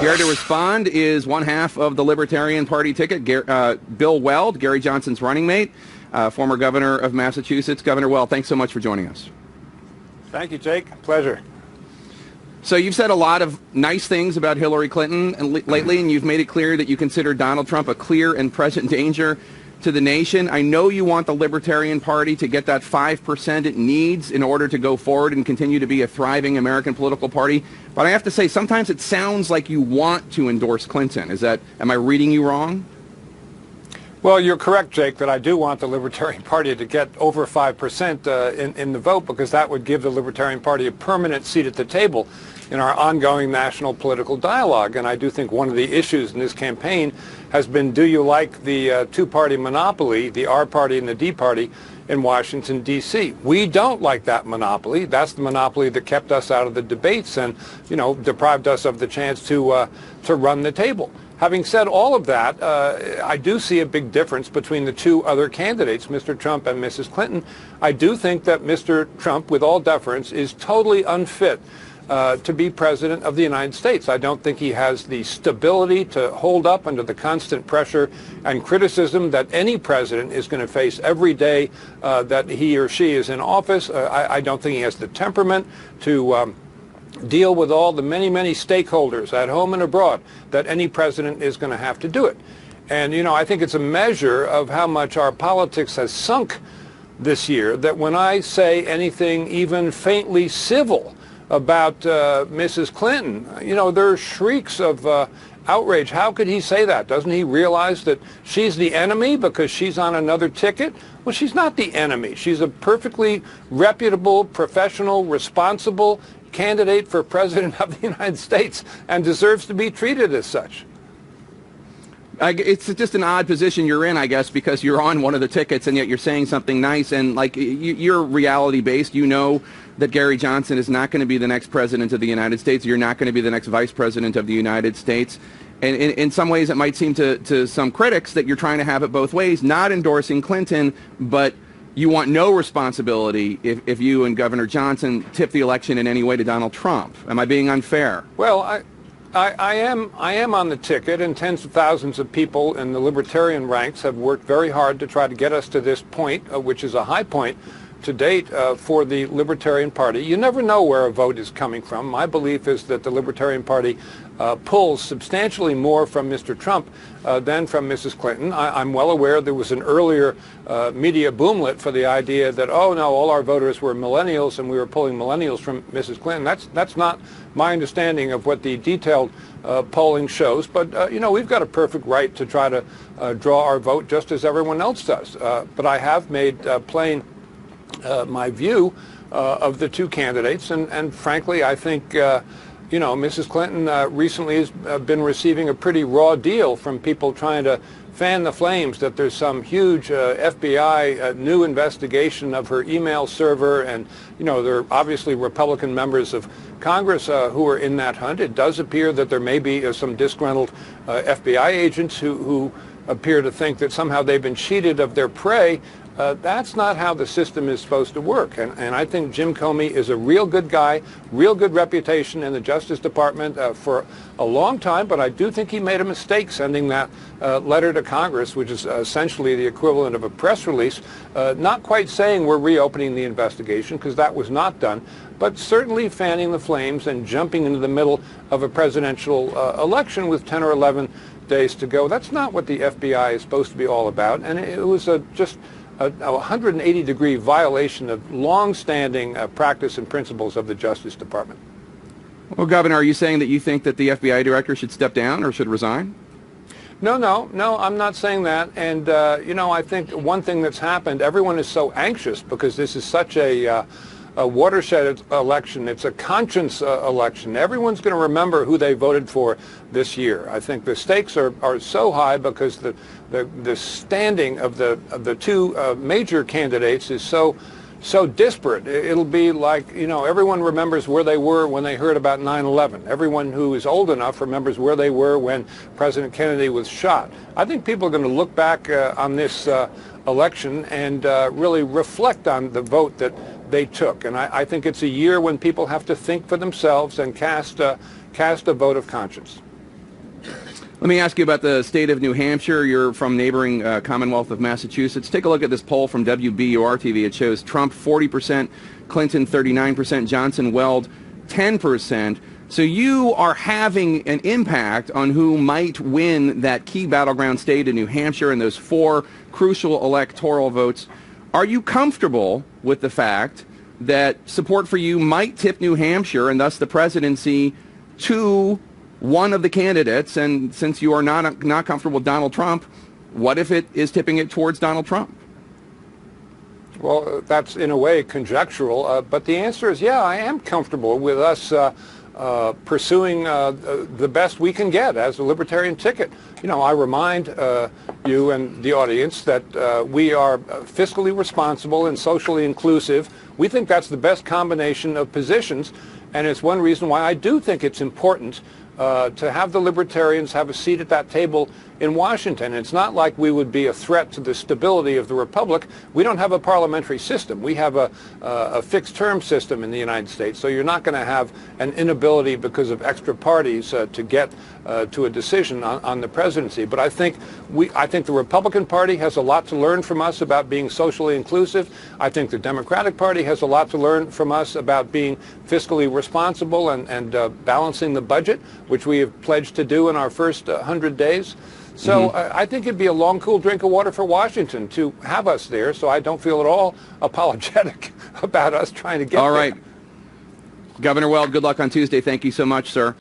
Here to respond is one half of the Libertarian Party ticket, Bill Weld, Gary Johnson's running mate, former governor of Massachusetts. Governor Weld, thanks so much for joining us. Thank you, Jake. Pleasure. So you've said a lot of nice things about Hillary Clinton lately, and you've made it clear that you consider Donald Trump a clear and present danger to the nation. I know you want the Libertarian Party to get that 5% it needs in order to go forward and continue to be a thriving American political party. But I have to say, sometimes it sounds like you want to endorse Clinton. Am I reading you wrong? Well, you're correct, Jake, that I do want the Libertarian Party to get over 5% in the vote, because that would give the Libertarian Party a permanent seat at the table in our ongoing national political dialogue. And I do think one of the issues in this campaign has been, do you like the two-party monopoly, the R party and the D party, in Washington, D.C.? We don't like that monopoly. That's the monopoly that kept us out of the debates and, deprived us of the chance to run the table. Having said all of that, I do see a big difference between the two other candidates, Mr. Trump and Mrs. Clinton. I do think that Mr. Trump, with all deference, is totally unfit to be president of the United States. I don't think he has the stability to hold up under the constant pressure and criticism that any president is going to face every day that he or she is in office. I don't think he has the temperament to deal with all the many stakeholders at home and abroad that any president is going to have to do it. And, I think it's a measure of how much our politics has sunk this year that when I say anything even faintly civil about Mrs. Clinton, there are shrieks of outrage. How could he say that? Doesn't he realize that she's the enemy because she's on another ticket? Well, she's not the enemy. She's a perfectly reputable, professional, responsible candidate for president of the United States and deserves to be treated as such. It's just an odd position you're in, I guess, because you're on one of the tickets and yet you're saying something nice, and you're reality-based. You know that Gary Johnson is not going to be the next president of the United States. You're not going to be the next vice president of the United States. And in some ways it might seem to some critics that you're trying to have it both ways, not endorsing Clinton, but you want no responsibility if you and Governor Johnson tip the election in any way to Donald Trump. Am I being unfair? Well, I am on the ticket, and tens of thousands of people in the Libertarian ranks have worked very hard to try to get us to this point, which is a high point to date for the Libertarian Party. You never know where a vote is coming from. My belief is that the Libertarian Party pulls substantially more from Mr. Trump than from Mrs. Clinton. I'm well aware there was an earlier media boomlet for the idea that, oh no, all our voters were millennials and we were pulling millennials from Mrs. Clinton. That's not my understanding of what the detailed polling shows. But, we've got a perfect right to try to draw our vote just as everyone else does. But I have made plain my view of the two candidates, and frankly, I think, Mrs. Clinton recently has been receiving a pretty raw deal from people trying to fan the flames that there's some huge FBI new investigation of her email server, and, there are obviously Republican members of Congress who are in that hunt. It does appear that there may be some disgruntled FBI agents who appear to think that somehow they've been cheated of their prey. That's not how the system is supposed to work. And I think Jim Comey is a real good guy, real good reputation in the Justice Department for a long time, but I do think he made a mistake sending that letter to Congress, which is essentially the equivalent of a press release, not quite saying we're reopening the investigation, because that was not done, but certainly fanning the flames and jumping into the middle of a presidential election with 10 or 11 days to go. That's not what the FBI is supposed to be all about, and it was just a 180-degree violation of long-standing practice and principles of the Justice Department. Well, Governor, are you saying that you think that the FBI director should step down or should resign? No, I'm not saying that. And, I think one thing that's happened, everyone is so anxious because this is such a watershed election. It's a conscience election. Everyone's going to remember who they voted for this year. I think the stakes are so high because the standing of the two major candidates is so disparate. It'll be like, everyone remembers where they were when they heard about 9/11. Everyone who is old enough remembers where they were when President Kennedy was shot. I think people are going to look back on this election and really reflect on the vote that they took. And I think it's a year when people have to think for themselves and cast a vote of conscience. Let me ask you about the state of New Hampshire. You're from neighboring Commonwealth of Massachusetts. Take a look at this poll from WBUR-TV. It shows Trump 40%, Clinton 39%, Johnson Weld 10%. So you are having an impact on who might win that key battleground state in New Hampshire and those 4 crucial electoral votes. Are you comfortable with the fact that support for you might tip New Hampshire and thus the presidency to one of the candidates? And since you are not comfortable with Donald Trump, what if it is tipping it towards Donald Trump? Well, that's in a way conjectural, but the answer is, yeah, I am comfortable with us pursuing the best we can get as a Libertarian ticket. You know, I remind you and the audience that we are fiscally responsible and socially inclusive. We think that's the best combination of positions, and it's one reason why I do think it's important to have the Libertarians have a seat at that table in Washington. It's not like we would be a threat to the stability of the Republic. We don't have a parliamentary system. We have a fixed-term system in the United States, so you're not going to have an inability because of extra parties to get to a decision on the presidency. But I think the Republican Party has a lot to learn from us about being socially inclusive. I think the Democratic Party has a lot to learn from us about being fiscally responsible and balancing the budget, which we have pledged to do in our first 100 days. So I think it'd be a long, cool drink of water for Washington to have us there, so I don't feel at all apologetic about us trying to get there. All right. Governor Weld, good luck on Tuesday. Thank you so much, sir.